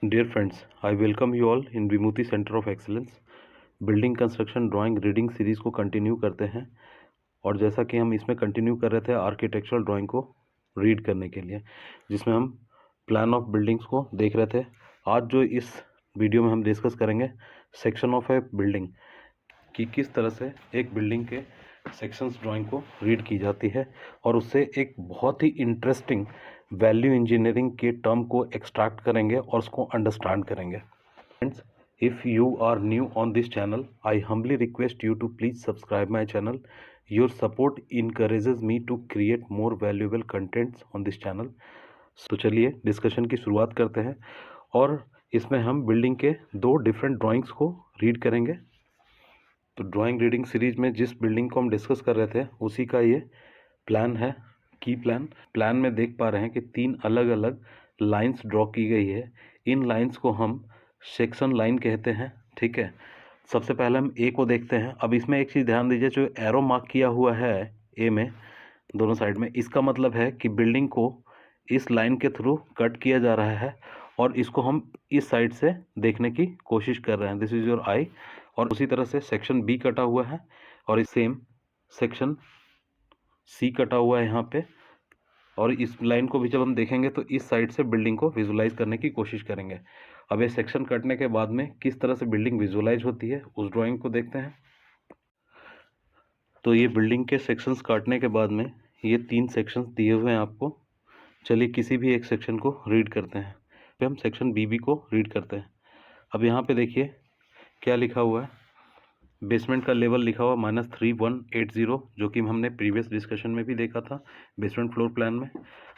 Dear friends, I welcome you all in Vimuti centre of excellence. Building construction drawing reading series को continue करते हैं और जैसा कि हम इसमें कंटिन्यू कर रहे थे आर्किटेक्चरल ड्राइंग को रीड करने के लिए, जिसमें हम प्लान ऑफ बिल्डिंग्स को देख रहे थे। आज जो इस वीडियो में हम डिस्कस करेंगे सेक्शन ऑफ ए बिल्डिंग कि किस तरह से एक बिल्डिंग के सेक्शंस ड्राइंग को रीड की जाती है और उससे एक बहुत ही इंटरेस्टिंग वैल्यू इंजीनियरिंग के टर्म को एक्सट्रैक्ट करेंगे और उसको अंडरस्टैंड करेंगे। Friends, if you are new on this channel, I humbly request you to please subscribe my channel. Your support encourages me to create more valuable contents on this channel. तो चलिए discussion की शुरुआत करते हैं और इसमें हम बिल्डिंग के दो डिफरेंट ड्राइंग्स को रीड करेंगे। तो ड्राइंग रीडिंग सीरीज में जिस बिल्डिंग को हम डिस्कस कर रहे थे उसी का ये प्लान है, की प्लान में देख पा रहे हैं कि तीन अलग अलग लाइंस ड्रॉ की गई है। इन लाइंस को हम सेक्शन लाइन कहते हैं। ठीक है, सबसे पहले हम ए को देखते हैं। अब इसमें एक चीज़ ध्यान दीजिए, जो एरो मार्क किया हुआ है ए में दोनों साइड में, इसका मतलब है कि बिल्डिंग को इस लाइन के थ्रू कट किया जा रहा है और इसको हम इस साइड से देखने की कोशिश कर रहे हैं। दिस इज़ योर आई। और उसी तरह से सेक्शन बी कटा हुआ है और इस सेम सेक्शन सी कटा हुआ है यहाँ पे। और इस लाइन को भी जब हम देखेंगे तो इस साइड से बिल्डिंग को विजुलाइज करने की कोशिश करेंगे। अब ये सेक्शन कटने के बाद में किस तरह से बिल्डिंग विजुलाइज होती है उस ड्राइंग को देखते हैं। तो ये बिल्डिंग के सेक्शंस काटने के बाद में ये तीन सेक्शंस दिए हुए हैं आपको। चलिए किसी भी एक सेक्शन को रीड करते हैं। फिर हम सेक्शन बी को रीड करते हैं। अब यहाँ पे देखिए क्या लिखा हुआ है। बेसमेंट का लेवल लिखा हुआ -3180, जो कि हमने प्रीवियस डिस्कशन में भी देखा था बेसमेंट फ्लोर प्लान में।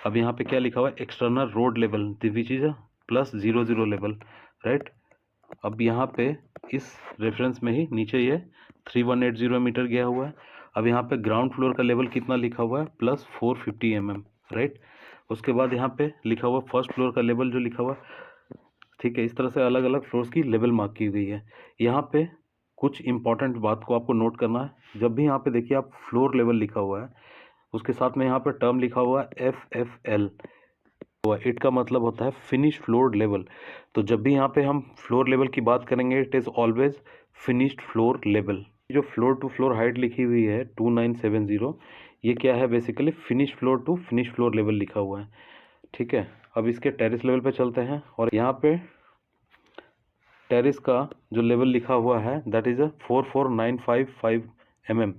अब यहाँ पे क्या लिखा हुआ है, external road level which is +00 level, right. अब यहाँ पे इस रेफरेंस में ही नीचे ये 3180 मीटर गया हुआ है। अब यहाँ पे ग्राउंड फ्लोर का लेवल कितना लिखा हुआ है, +450 mm, राइट। उसके बाद यहाँ पे लिखा हुआ फर्स्ट फ्लोर का लेवल जो लिखा हुआ, ठीक है। इस तरह से अलग अलग फ्लोर्स की लेवल मार्क की गई है। यहाँ पे कुछ इंपॉर्टेंट बात को आपको नोट करना है। जब भी यहाँ पे देखिए आप फ्लोर लेवल लिखा हुआ है, उसके साथ में यहाँ पे टर्म लिखा हुआ है FFL, इट का मतलब होता है फिनिश फ्लोर लेवल। तो जब भी यहाँ पे हम फ्लोर लेवल की बात करेंगे, it is always finished floor level. जो फ्लोर टू फ्लोर हाइट लिखी हुई है 2970, ये क्या है, basically finish floor to finish floor level लिखा हुआ है। ठीक है, अब इसके टेरेस लेवल पे चलते हैं और यहाँ पे टेरिस का जो लेवल लिखा हुआ है that is 44955 mm,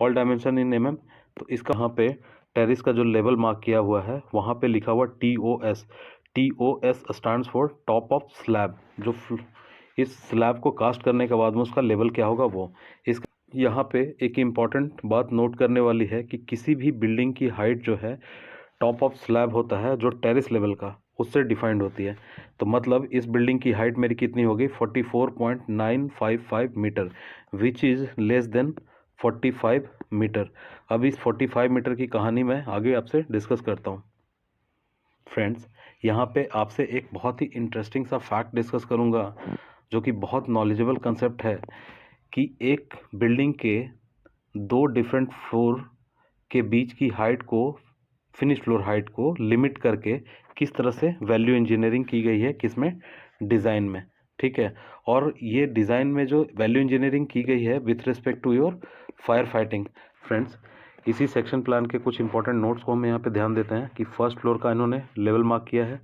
all dimension in mm। तो इसका यहाँ पे टेरिस का जो लेवल मार्क किया हुआ है वहाँ पे लिखा हुआ TOS। TOS stands for top of slab. जो इस स्लैब को कास्ट करने के बाद में उसका लेवल क्या होगा वो। इस यहाँ पे एक इम्पॉर्टेंट बात नोट करने वाली है कि किसी भी बिल्डिंग की हाइट जो है टॉप ऑफ स्लैब होता है जो टेरिस लेवल का, उससे डिफाइंड होती है। तो मतलब इस बिल्डिंग की हाइट मेरी कितनी होगी, 44.955 metre, which is less than 45 metre. अब इस 45 मीटर की कहानी मैं आगे आपसे डिस्कस करता हूँ। फ्रेंड्स, यहाँ पे आपसे एक बहुत ही इंटरेस्टिंग सा फैक्ट डिस्कस करूँगा जो कि बहुत नॉलेजेबल कंसेप्ट है कि एक बिल्डिंग के दो डिफरेंट फ्लोर के बीच की हाइट को, फिनिश फ्लोर हाइट को लिमिट करके किस तरह से वैल्यू इंजीनियरिंग की गई है, किसमें, डिज़ाइन में। ठीक है, और ये डिज़ाइन में जो वैल्यू इंजीनियरिंग की गई है with respect to your fire fighting. Friends, इसी सेक्शन प्लान के कुछ इंपॉर्टेंट नोट्स को हम यहाँ पे ध्यान देते हैं कि फर्स्ट फ्लोर का इन्होंने लेवल मार्क किया है,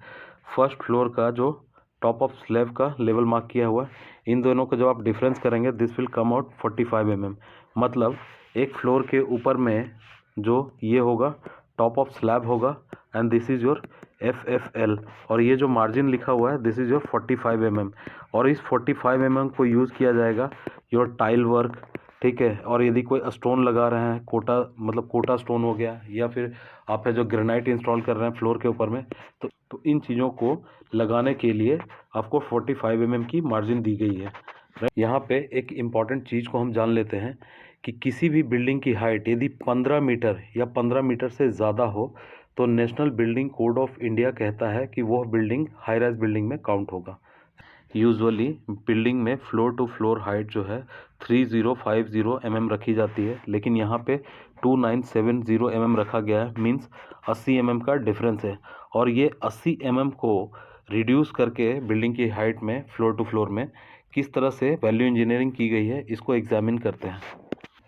फर्स्ट फ्लोर का जो टॉप ऑफ स्लैब का लेवल मार्क किया हुआ है। इन दोनों को जब आप डिफरेंस करेंगे this will come out 45 mm। मतलब एक फ्लोर के ऊपर में जो ये होगा टॉप ऑफ स्लैब होगा and this is your FFL, और ये जो मार्जिन लिखा हुआ है दिस इज़ योर 45 mm। और इस 45 mm को यूज़ किया जाएगा योर टाइल वर्क। ठीक है, और यदि कोई स्टोन लगा रहे हैं, कोटा मतलब कोटा स्टोन हो गया, या फिर आप है जो ग्रेनाइट इंस्टॉल कर रहे हैं फ्लोर के ऊपर में, तो इन चीज़ों को लगाने के लिए आपको 45 mm की मार्जिन दी गई है। यहाँ पे एक इम्पॉर्टेंट चीज़ को हम जान लेते हैं कि किसी भी बिल्डिंग की हाइट यदि 15 मीटर या 15 मीटर से ज़्यादा हो तो national building code of India कहता है कि वह बिल्डिंग हाई राइज बिल्डिंग में काउंट होगा। यूजुअली बिल्डिंग में फ्लोर टू फ्लोर हाइट जो है 3050 mm रखी जाती है, लेकिन यहाँ पे 2970 mm रखा गया है, मीन्स 80 mm का डिफरेंस है। और ये 80 mm को रिड्यूस करके बिल्डिंग की हाइट में फ्लोर टू फ्लोर में किस तरह से वैल्यू इंजीनियरिंग की गई है, इसको एग्जामिन करते हैं।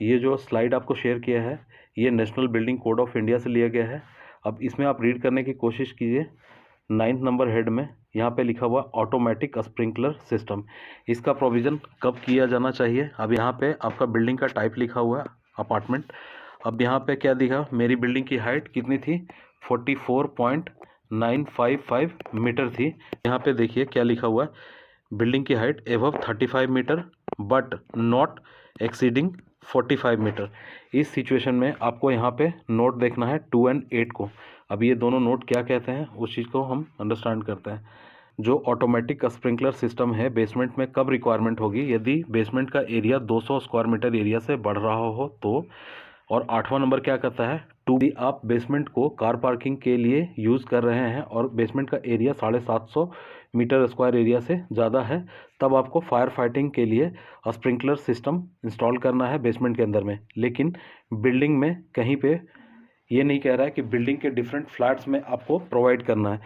ये जो स्लाइड आपको शेयर किया है ये national building code of India से लिया गया है। अब इसमें आप रीड करने की कोशिश कीजिए। 9th नंबर हेड में यहाँ पे लिखा हुआ ऑटोमेटिक स्प्रिंकलर सिस्टम, इसका प्रोविज़न कब किया जाना चाहिए। अब यहाँ पे आपका बिल्डिंग का टाइप लिखा हुआ है अपार्टमेंट। अब यहाँ पे क्या दिखा, मेरी बिल्डिंग की हाइट कितनी थी, 44.955 मीटर थी। यहाँ पे देखिए क्या लिखा हुआ है, बिल्डिंग की height above 35 metre but not exceeding 45 metre. इस सिचुएशन में आपको यहाँ पे नोट देखना है 2 और 8 को। अब ये दोनों नोट क्या कहते हैं उस चीज़ को हम अंडरस्टैंड करते हैं। जो ऑटोमेटिक स्प्रिंकलर सिस्टम है बेसमेंट में कब रिक्वायरमेंट होगी, यदि बेसमेंट का एरिया 200 स्क्वायर मीटर एरिया से बढ़ रहा हो तो। और 8वां नंबर क्या कहता है, टू भी आप बेसमेंट को कार पार्किंग के लिए यूज़ कर रहे हैं और बेसमेंट का एरिया 750 मीटर स्क्वायर एरिया से ज़्यादा है, तब आपको फायर फाइटिंग के लिए स्प्रिंकलर सिस्टम इंस्टॉल करना है बेसमेंट के अंदर में। लेकिन बिल्डिंग में कहीं पे ये नहीं कह रहा है कि बिल्डिंग के डिफरेंट फ्लैट्स में आपको प्रोवाइड करना है।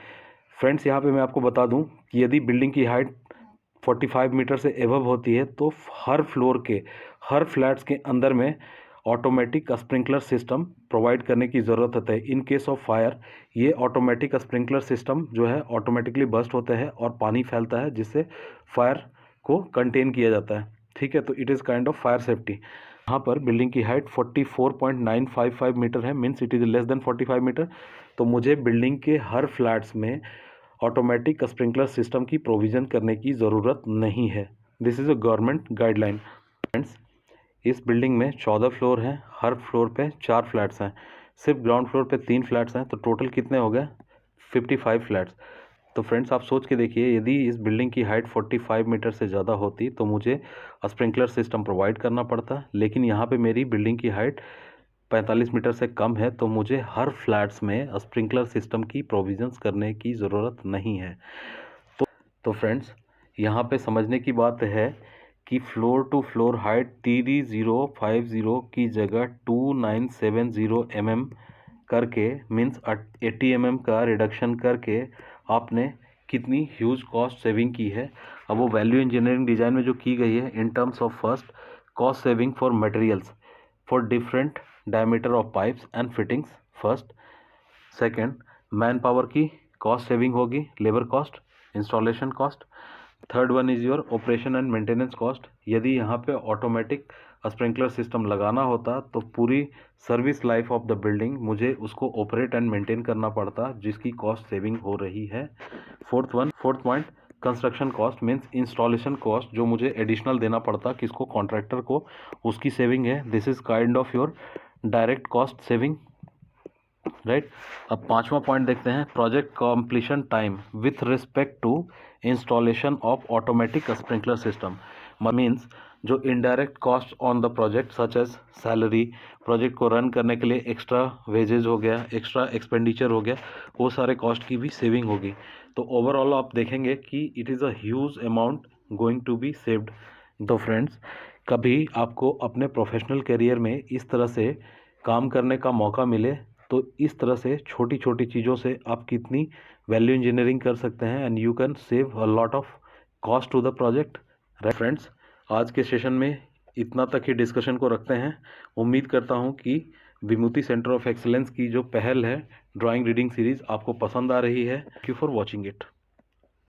फ्रेंड्स यहाँ पे मैं आपको बता दूं कि यदि बिल्डिंग की हाइट 45 मीटर से एबव होती है तो हर फ्लोर के हर फ्लैट्स के अंदर में ऑटोमेटिक स्प्रिंकलर सिस्टम प्रोवाइड करने की ज़रूरत होती है। इन केस ऑफ फायर ये ऑटोमेटिक स्प्रिंकलर सिस्टम जो है ऑटोमेटिकली बस्ट होता है और पानी फैलता है जिससे फायर को कंटेन किया जाता है। ठीक है, तो it is kind of fire safety. यहाँ पर बिल्डिंग की हाइट 44.955 मीटर है, means it is less than 45 metre. तो मुझे बिल्डिंग के हर फ्लैट्स में ऑटोमेटिक स्प्रिंकलर सिस्टम की प्रोविज़न करने की ज़रूरत नहीं है। This is a government guideline. Friends, इस बिल्डिंग में 14 फ्लोर हैं, हर फ्लोर पे 4 फ्लैट्स हैं, सिर्फ ग्राउंड फ्लोर पे 3 फ्लैट्स हैं, तो टोटल कितने हो गए, 55 फ्लैट्स। तो फ्रेंड्स आप सोच के देखिए, यदि इस बिल्डिंग की हाइट 45 मीटर से ज़्यादा होती तो मुझे स्प्रिंकलर सिस्टम प्रोवाइड करना पड़ता, लेकिन यहाँ पे मेरी बिल्डिंग की हाइट 45 मीटर से कम है, तो मुझे हर फ्लैट्स में स्प्रिंकलर सिस्टम की प्रोविजंस करने की ज़रूरत नहीं है। तो फ्रेंड्स यहाँ पे समझने की बात है कि फ्लोर टू फ्लोर हाइट 3050 की जगह 2970 mm करके मीन्स 80 mm का रिडक्शन करके आपने कितनी ह्यूज कॉस्ट सेविंग की है। अब वो वैल्यू इंजीनियरिंग डिज़ाइन में जो की गई है in terms of first cost saving for materials for different diameter of pipes and fittings first. Second, man power की कॉस्ट सेविंग होगी, labour cost, installation cost. Third one is your operation and maintenance cost. यदि यहाँ पे automatic sprinkler system लगाना होता तो पूरी service life of the building मुझे उसको ऑपरेट एंड मेंटेन करना पड़ता, जिसकी कॉस्ट सेविंग हो रही है। Fourth point, construction cost means installation cost जो मुझे एडिशनल देना पड़ता किसको, कॉन्ट्रैक्टर को, उसकी सेविंग है। This is kind of your direct cost saving, right. अब 5वां पॉइंट देखते हैं, project completion time with respect to installation of automatic sprinkler system. Means जो indirect cost on the project such as salary, project को run करने के लिए extra wages हो गया, एक्स्ट्रा एक्सपेंडिचर हो गया, वो सारे कॉस्ट की भी सेविंग होगी। तो ओवरऑल आप देखेंगे कि it is a huge amount going to be saved. तो फ्रेंड्स, कभी आपको अपने प्रोफेशनल करियर में इस तरह से काम करने का मौका मिले तो इस तरह से छोटी छोटी चीज़ों से आप कितनी वैल्यू इंजीनियरिंग कर सकते हैं and you can save a lot of cost to the project. Friends, आज के सेशन में इतना तक ही डिस्कशन को रखते हैं। उम्मीद करता हूं कि विमुति सेंटर ऑफ एक्सीलेंस की जो पहल है ड्राइंग रीडिंग सीरीज़ आपको पसंद आ रही है। Thank you for watching it.